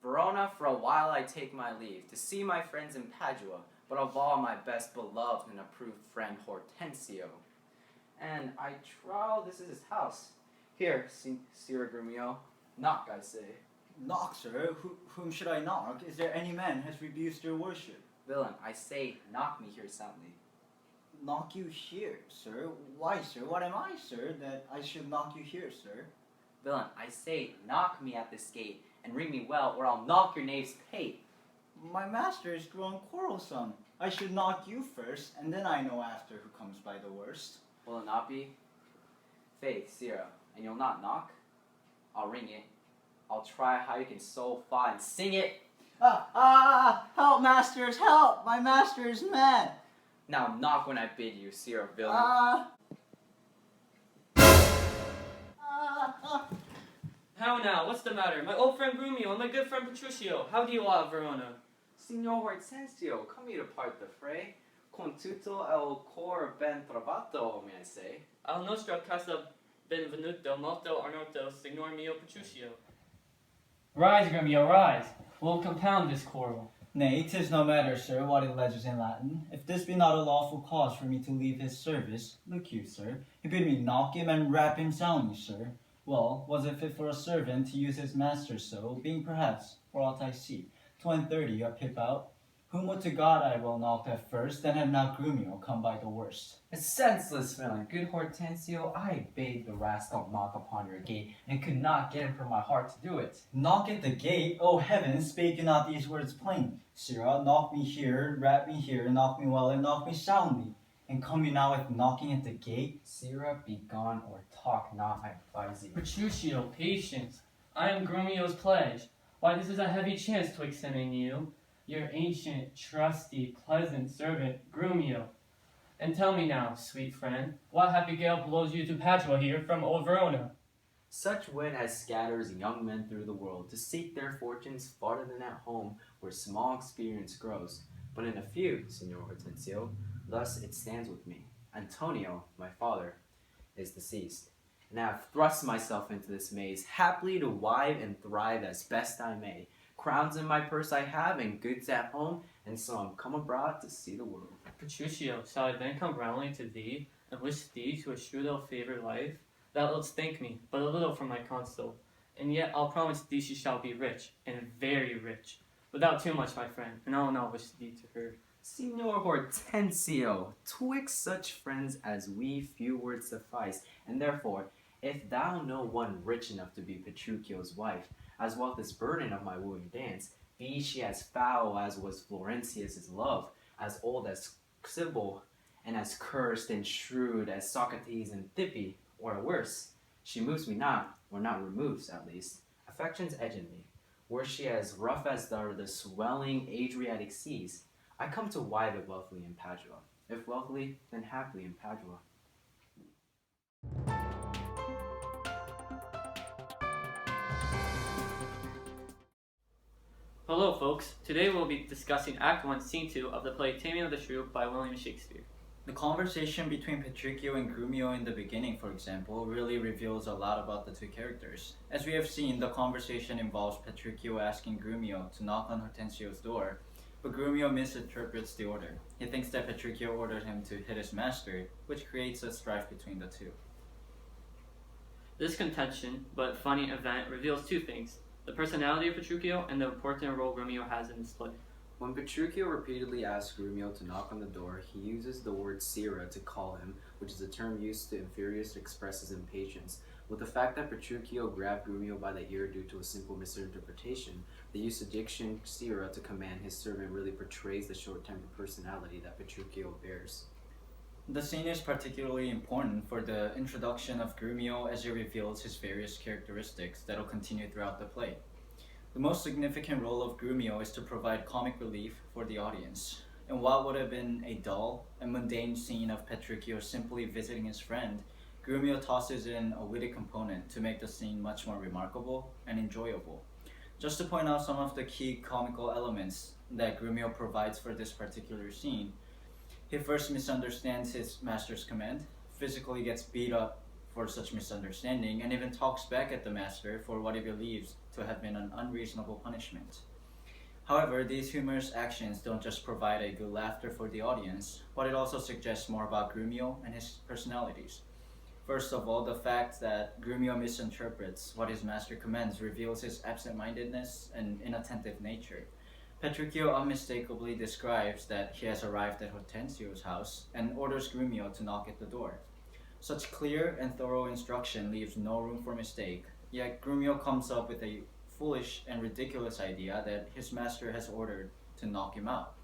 Verona, for a while I take my leave, to see my friends in Padua, but of all my best beloved and approved friend Hortensio. And I trow this is his house. Here, Sir Grumio, knock, I say. Knock, sir? Whom should I knock? Is there any man has refused your worship? Villain, I say, knock me here soundly. Knock you here, sir? Why, sir? What am I, sir, that I should knock you here, sir? Villain, I say, knock me at this gate, and ring me well, or I'll knock your knave's pate. My master is grown quarrelsome. I should knock you first, and then I know after who comes by the worst. Will it not be? Faith, Sirrah, and you'll not knock? I'll ring it. I'll try how you can so far and sing it. Help, masters, help! My master is mad. Now knock when I bid you, Sirrah villain. How now? What's the matter? My old friend Grumio and my good friend Petruchio. How do you all at Verona? Signor Hortensio, come here to part the fray. Con tutto el cor ben trovato, may I say. Al nostra casa benvenuto molto ornato, Signor mio Petruchio. Rise, Grumio, rise. We'll compound this quarrel. Nay, 'tis no matter, sir, what it alleges in Latin. If this be not a lawful cause for me to leave his service, look you, sir, he bid me knock him and rap him soundly, sir. Well, was it fit for a servant to use his master so, being perhaps, for aught I see, 20 a pip out? Whom would to God I will knock at first, then had not Grumio come by the worst. A senseless villain, good Hortensio, I bade the rascal knock upon your gate, and could not get him from my heart to do it. Knock at the gate? O heavens, spake you not these words plain? Sirrah, knock me here, rap me here, knock me well, and knock me soundly. And come you now with knocking at the gate? Sirrah, be gone, or talk not, I advise thee. Petruchio, patience. I am Grumio's pledge. Why, this is a heavy chance twixt him and you. Your ancient, trusty, pleasant servant, Grumio. And tell me now, sweet friend, what happy gale blows you to Padua here from old Verona? Such wind as scatters young men through the world to seek their fortunes farther than at home, where small experience grows. But in a few, Signor Hortensio, thus it stands with me. Antonio, my father, is deceased, and I have thrust myself into this maze, happily to wive and thrive as best I may. Crowns in my purse I have, and goods at home, and so I'm come abroad to see the world. Petruchio, shall I then come rallying to thee, and wish thee to eschew thou favoured life? Thou wilt thank me, but a little for my counsel, and yet I'll promise thee she shall be rich, and very rich, without too much, my friend, and I will not wish thee to her. Signor Hortensio, twixt such friends as we few words suffice, and therefore, if thou know one rich enough to be Petruchio's wife, as well this burden of my wooing dance, be she as foul as was Florentius' love, as old as Sybil, and as cursed and shrewd as Socrates and Thippe, or worse, she moves me not, or not removes, at least, affection's edge in me. Were she as rough as the swelling Adriatic seas, I come to wive it wealthily in Padua. If wealthily, then happily in Padua. Hello folks, today we'll be discussing Act 1, Scene 2 of the play Taming of the Shrew by William Shakespeare. The conversation between Petruchio and Grumio in the beginning, for example, really reveals a lot about the two characters. As we have seen, the conversation involves Petruchio asking Grumio to knock on Hortensio's door, but Grumio misinterprets the order. He thinks that Petruchio ordered him to hit his master, which creates a strife between the two. This contention, but funny event, reveals two things: the personality of Petruchio and the important role Grumio has in this play. When Petruchio repeatedly asks Grumio to knock on the door, he uses the word sirrah to call him, which is a term used to inferiors to express his impatience. With the fact that Petruchio grabbed Grumio by the ear due to a simple misinterpretation, the use of diction sirrah to command his servant really portrays the short-tempered personality that Petruchio bears. The scene is particularly important for the introduction of Grumio as it reveals his various characteristics that will continue throughout the play. The most significant role of Grumio is to provide comic relief for the audience. In what would have been a dull and mundane scene of Petruchio simply visiting his friend, Grumio tosses in a witty component to make the scene much more remarkable and enjoyable. Just to point out some of the key comical elements that Grumio provides for this particular scene, he first misunderstands his master's command, physically gets beat up for such misunderstanding and even talks back at the master for what he believes to have been an unreasonable punishment. However, these humorous actions don't just provide a good laughter for the audience, but it also suggests more about Grumio and his personalities. First of all, the fact that Grumio misinterprets what his master commands reveals his absent-mindedness and inattentive nature. Petruchio unmistakably describes that he has arrived at Hortensio's house and orders Grumio to knock at the door. Such clear and thorough instruction leaves no room for mistake, yet Grumio comes up with a foolish and ridiculous idea that his master has ordered to knock him out.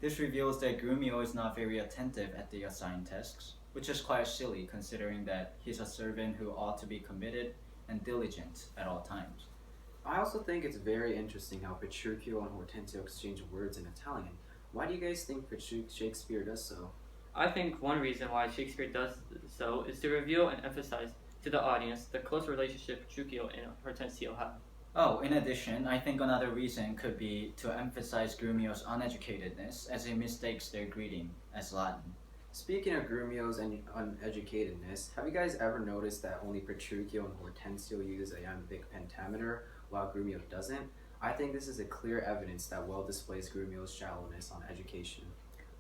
This reveals that Grumio is not very attentive at the assigned tasks, which is quite silly considering that he's a servant who ought to be committed and diligent at all times. I also think it's very interesting how Petruchio and Hortensio exchange words in Italian. Why do you guys think Shakespeare does so? I think one reason why Shakespeare does so is to reveal and emphasize to the audience the close relationship Petruchio and Hortensio have. Oh, in addition, I think another reason could be to emphasize Grumio's uneducatedness as he mistakes their greeting as Latin. Speaking of Grumio's uneducatedness, have you guys ever noticed that only Petruchio and Hortensio use a iambic pentameter while Grumio doesn't? I think this is a clear evidence that well displays Grumio's shallowness on education.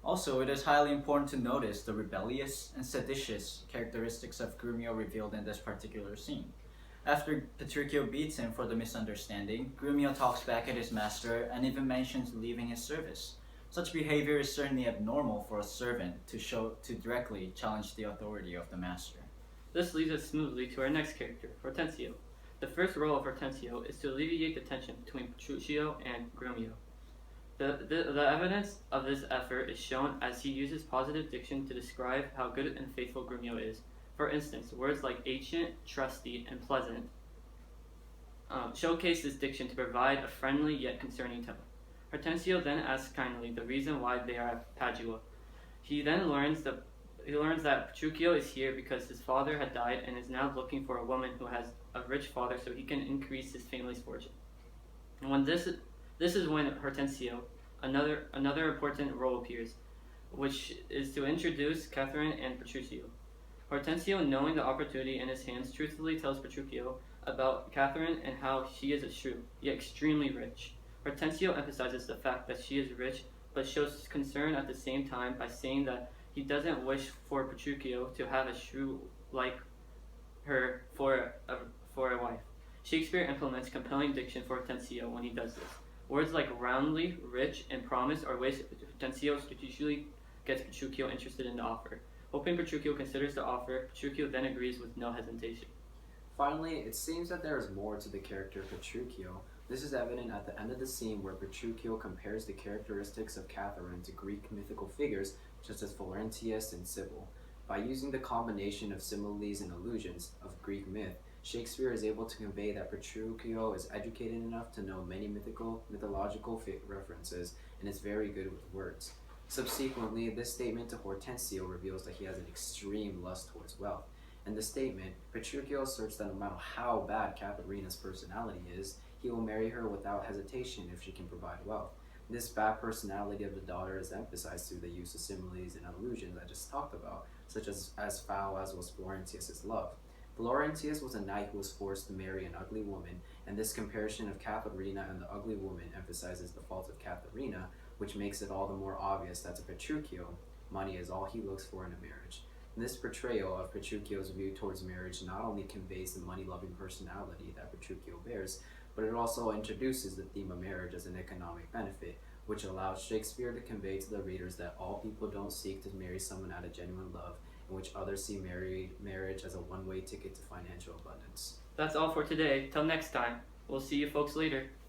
Also, it is highly important to notice the rebellious and seditious characteristics of Grumio revealed in this particular scene. After Petruchio beats him for the misunderstanding, Grumio talks back at his master and even mentions leaving his service. Such behavior is certainly abnormal for a servant to directly challenge the authority of the master. This leads us smoothly to our next character, Hortensio. The first role of Hortensio is to alleviate the tension between Petruchio and Grumio. The evidence of this effort is shown as he uses positive diction to describe how good and faithful Grumio is. For instance, words like ancient, trusty, and pleasant showcase this diction to provide a friendly yet concerning tone. Hortensio then asks kindly the reason why they are at Padua. He then learns that Petruchio is here because his father had died and is now looking for a woman who has a rich father so he can increase his family's fortune. And when this is when Hortensio, another important role appears, which is to introduce Catherine and Petruchio. Hortensio, knowing the opportunity in his hands, truthfully tells Petruchio about Catherine and how she is a shrew, yet extremely rich. Hortensio emphasizes the fact that she is rich, but shows concern at the same time by saying that he doesn't wish for Petruchio to have a shrew like her for a wife. Shakespeare implements compelling diction for Hortensio when he does this. Words like roundly, rich, and promise are ways Hortensio strategically gets Petruchio interested in the offer. Hoping Petruchio considers the offer, Petruchio then agrees with no hesitation. Finally, it seems that there is more to the character Petruchio. This is evident at the end of the scene where Petruchio compares the characteristics of Catherine to Greek mythical figures such as Florentius and Sibyl. By using the combination of similes and allusions of Greek myth, Shakespeare is able to convey that Petruchio is educated enough to know many mythological references and is very good with words. Subsequently, this statement to Hortensio reveals that he has an extreme lust towards wealth. In the statement, Petruchio asserts that no matter how bad Katharina's personality is, he will marry her without hesitation if she can provide wealth. This bad personality of the daughter is emphasized through the use of similes and allusions I just talked about, such as foul as was Florentius' love. Florentius was a knight who was forced to marry an ugly woman, and this comparison of Katharina and the ugly woman emphasizes the fault of Katharina, which makes it all the more obvious that to Petruchio, money is all he looks for in a marriage. And this portrayal of Petruchio's view towards marriage not only conveys the money-loving personality that Petruchio bears, but it also introduces the theme of marriage as an economic benefit, which allows Shakespeare to convey to the readers that all people don't seek to marry someone out of genuine love, in which others see marriage as a one-way ticket to financial abundance. That's all for today. Till next time. We'll see you folks later.